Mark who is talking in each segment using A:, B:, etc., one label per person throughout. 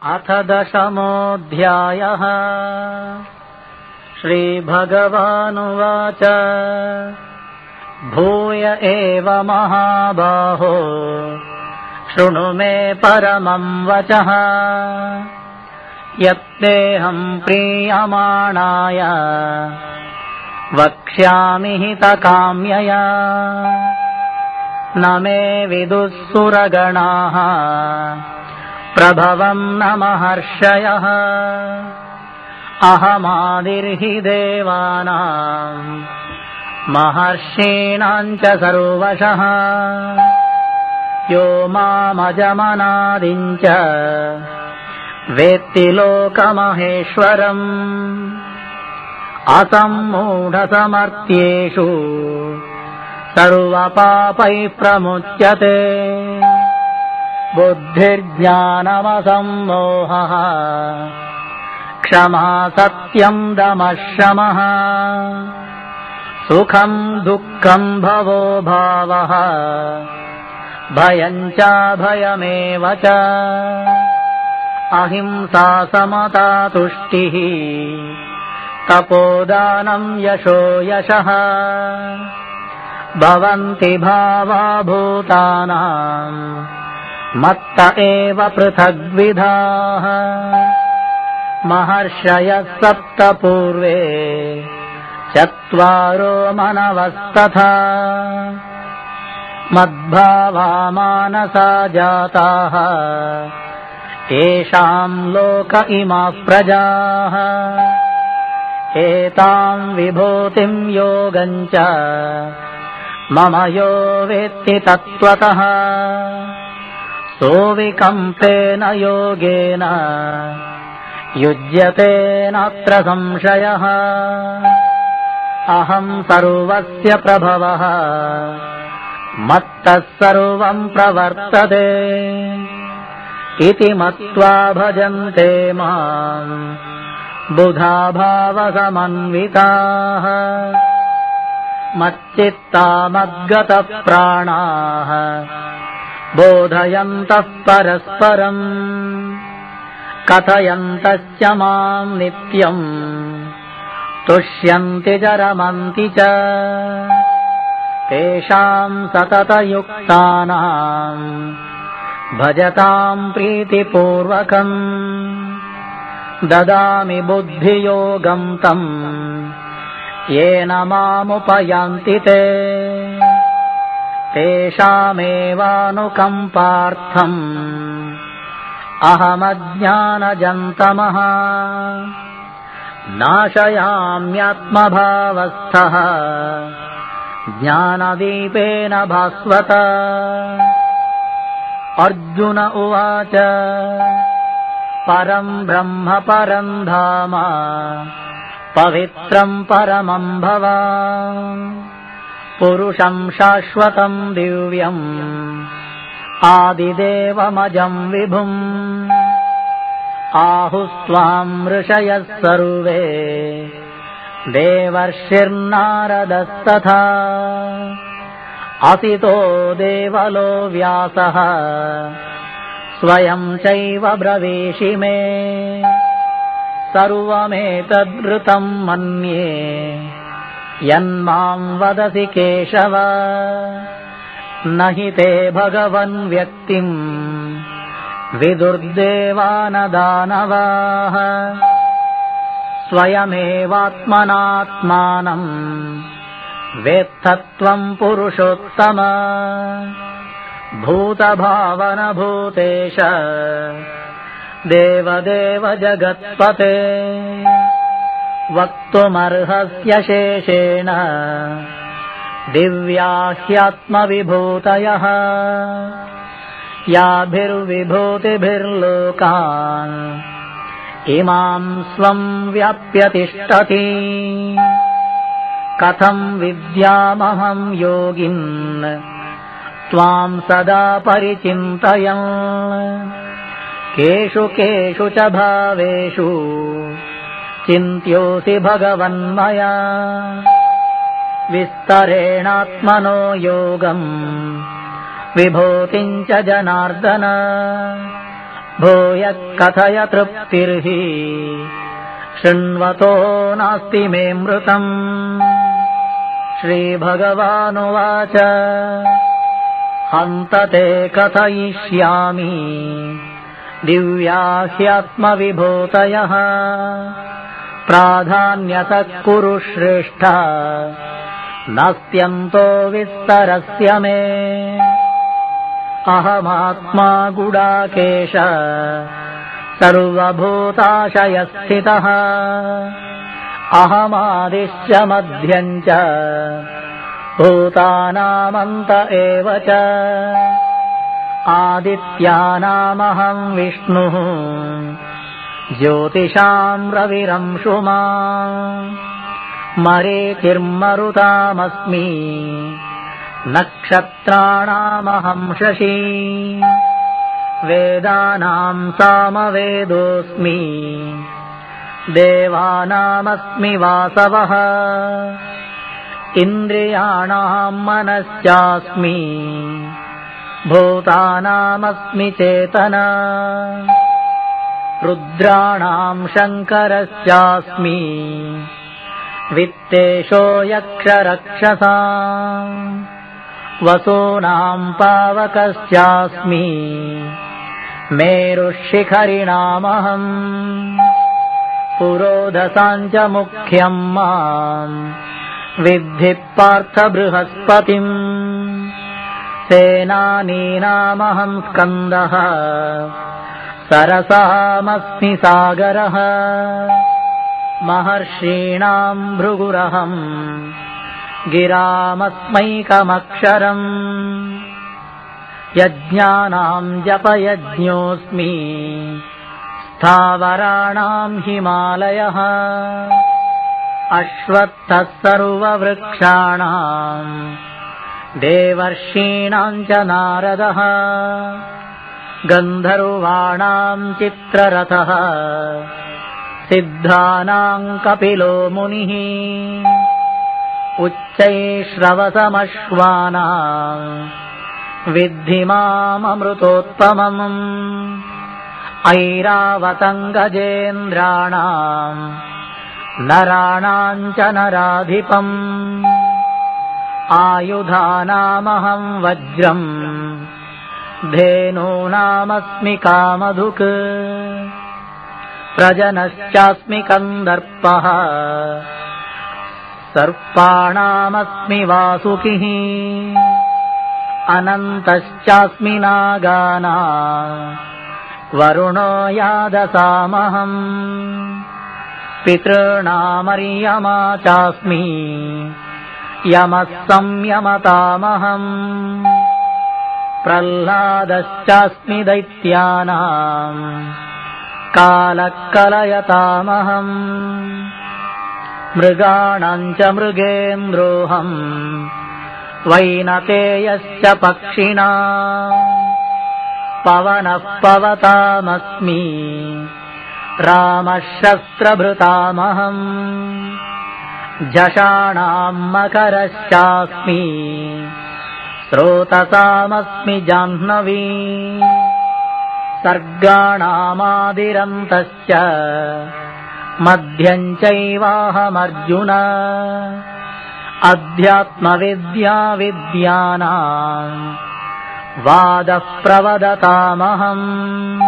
A: अथ दशमोऽध्यायः। श्रीभगवानुवाच भूय एव महाबाहो शृणु मे परमं वचः यत्तेऽहं प्रीयमाणाय वक्ष्यामि हितकाम्यया न मे विदुः सुरगणाः प्रभवं न महर्षयः अहमादिर्हि देवानां महर्षीणां च सर्वशः यो मामजमनादिं च वेत्ति लोकमहेश्वरम् असम्मूढसमर्थ्येषु सर्वपापैः प्रमुच्यते बुद्धिर्ज्ञानमसम्मोहः क्षमा सत्यं दमः शमः सुखं दुःखं भवो भावः भयं चाभयमेव च अहिंसा समता तुष्टिः तपोदानं यशो यशः भवन्ति भावा भूतानां मत्त एव पृथग्विधाः महर्षयः सप्त पूर्वे चत्वारो मनवस्तथा मद्भावा मानसा जाताः येषां लोक इमाः प्रजाः एतां विभूतिं योगं च मम यो वेत्ति तत्त्वतः सोऽविकम्पेन योगेन युज्यते नात्र संशयः अहं सर्वस्य प्रभवः मत्तः सर्वं प्रवर्तते इति मत्वा भजन्ते मां बुधा भावसमन्विताः मच्चित्ता मद्गतप्राणाः बोधयन्तः परस्परम् कथयन्तश्च मां नित्यम् तुष्यन्ति च रमन्ति च तेषां सततयुक्तानां भजतां प्रीतिपूर्वकम् ददामि बुद्धियोगं तं येन मामुपयान्ति ते तेषामेवानुकम्पार्थम् अहमज्ञानजन्तमः नाशयाम्यात्मभावस्थः ज्ञानदीपेन भास्वत। अर्जुन उवाच परं ब्रह्म परं धाम पवित्रं परमं भवान् पुरुषं शाश्वतं दिव्यम् आदिदेवमजं विभुम् आहुस्त्वां ऋषयः सर्वे देवर्षिर्नारदस्तथा असितो देवलो व्यासः स्वयं चैव ब्रवीषि मे सर्वमेतद्वृतं मन्ये यन्मां वदसि केशव न हि ते भगवन् व्यक्तिं विदुर्देवान दानवाः स्वयमेवात्मनात्मानं वेत्थत्वं पुरुषोत्तम भूतभावन भूतेश देवदेव जगत्पते वक्तुमर्हस्य शेषेण दिव्या ह्यात्मविभूतयः याभिर्विभूतिभिर्लोकान् इमां स्वं व्याप्य तिष्ठति कथं विद्यामहं योगिन् त्वां सदा परिचिन्तयन् केषु केषु च भावेषु चिन्त्योऽसि भगवन्मया विस्तरेणात्मनो योगम् विभूतिं च जनार्दन भूयः कथय तृप्तिर्हि शृण्वतो नास्ति मे मृतम्। श्रीभगवानुवाच हन्त ते कथयिष्यामि दिव्या ह्यात्मविभूतयः प्राधान्यतः कुरु श्रेष्ठ नास्त्यन्तो विस्तरस्य मे। अहमात्मा गुडाकेश सर्वभूताशयस्थितः अहमादिश्च मध्यम् च भूतानामन्त एव च। आदित्यानामहं विष्णुः ज्योतिषां रविरंशुमान् मरीचिर्मरुतामस्मि नक्षत्राणामहं शशी। वेदानां सामवेदोऽस्मि देवानामस्मि वासवः। इन्द्रियाणां मनश्चास्मि भूतानामस्मि चेतना। रुद्राणां शङ्करश्चास्मि वित्तेषो यक्षरक्षसाम्। वसूनां पावकश्चास्मि मेरुशिखरिणामहम्। पुरोधसां च मुख्यं मां विद्धि पार्थ बृहस्पतिम्। सेनानीनामहं स्कन्दः सरसामस्मि सागरः। महर्षीणां भृगुरहं गिरामस्मैकमक्षरम्। यज्ञानां जपयज्ञोऽस्मि स्थावराणां हिमालयः। अश्वत्थः सर्ववृक्षाणां देवर्षीणां च नारदः। गन्धर्वाणां चित्ररथः सिद्धानां कपिलो मुनिः। उच्चैश्रवसमश्वानां विद्धि माममृतोत्तमम्। ऐरावतं गजेन्द्राणां नराणां च नराधिपम्। आयुधानामहं वज्रम् धेनूनामस्मि कामधुक्। प्रजनश्चास्मि कन्दर्पः सर्पाणामस्मि वासुकिः। अनन्तश्चास्मि नागानां वरुणो यादसामहम्। पितॄणामर्यमा चास्मि यमः संयमतामहम्। प्रह्लादश्चास्मि दैत्यानां कालः कलयतामहम्। मृगाणां च मृगेन्द्रोऽहम् वैनतेयश्च पक्षिणां। पवनः पवतामस्मि रामः शस्त्रभृतामहम्। झषाणां मकरश्चास्मि स्रोतसामस्मि जाह्नवी। सर्गाणामादिरन्तश्च मध्यं चैवाहमर्जुन। अध्यात्मविद्या विद्यानां वादः प्रवदतामहम्।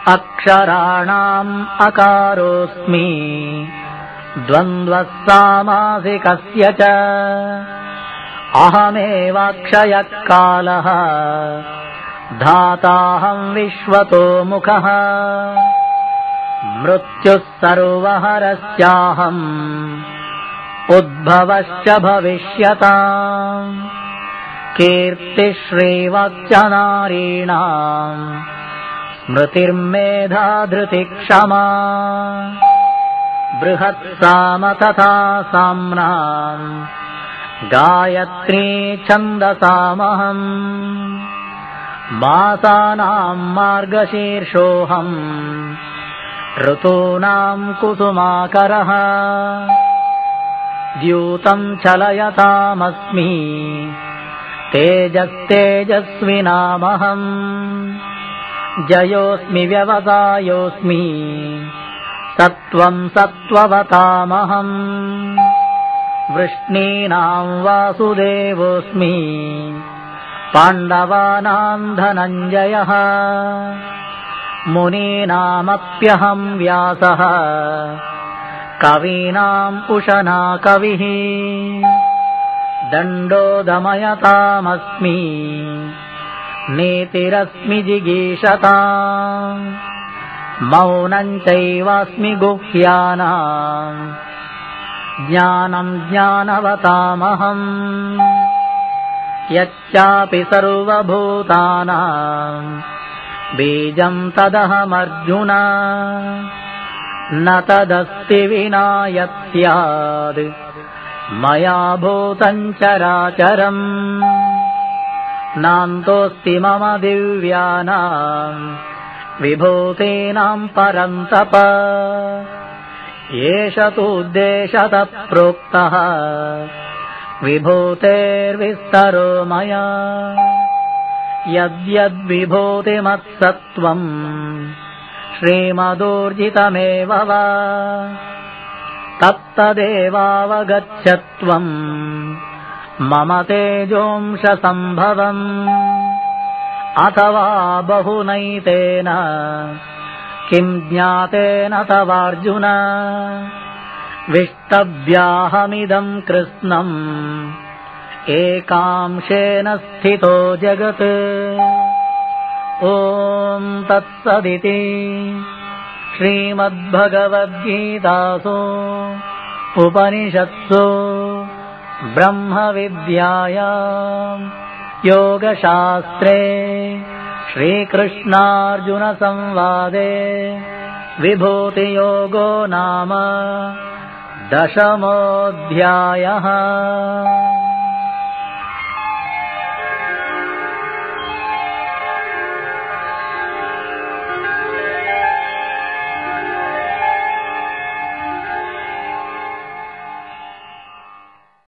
A: अक्षराणाम् अकारोऽस्मि द्वन्द्वः सामासिकस्य च। अहमेवाक्षयः कालः धाताहं विश्वतो मुखः। मृत्युः सर्वहरस्याहम् उद्भवश्च भविष्यताम्। कीर्तिश्रीवाक्च नारीणाम् स्मृतिर्मेधा धृतिक्षमा। बृहत्साम तथा साम्नाम् गायत्री छन्दसामहम्। मासानां मार्गशीर्षोऽहम् ऋतूनां कुसुमाकरः। द्यूतं चलयतामस्मि तेजस्तेजस्विनामहम्। जयोऽस्मि व्यवसायोऽस्मि सत्त्वं सत्त्ववतामहम् वृष्णीनां वासुदेवोऽस्मि पाण्डवानां धनञ्जयः मुनीनामप्यहं व्यासः कवीनाम् उशना कविः दण्डो दमयतामस्मि नीतिरस्मि जिगीषताम् मौनं चैवास्मि गुह्यानाम् ज्ञानं ज्ञानवतामहम् यच्चापि सर्वभूतानां बीजं तदहमर्जुन न तदस्ति विना यत् स्याद् मया भूतं चराचरम् नान्तोऽस्ति मम दिव्यानां विभूतीनां परन्तप एष तूद्देशतः प्रोक्तः विभूतेर्विस्तरो मया यद्यद्विभूतिमत्सत्त्वम् श्रीमदूर्जितमेव वा तत्तदेवावगच्छत्वम् मम तेजोंशसम्भवम् अथवा बहुनैतेन किं ज्ञातेन तवार्जुन विष्टव्याहमिदं कृत्स्नम् एकांशेन स्थितो जगत् ॐ तत्सदिति श्रीमद्भगवद्गीतासु उपनिषत्सु ब्रह्मविद्यायां योगशास्त्रे श्रीकृष्णार्जुनसंवादे विभूतियोगो नाम 10मोऽध्यायः।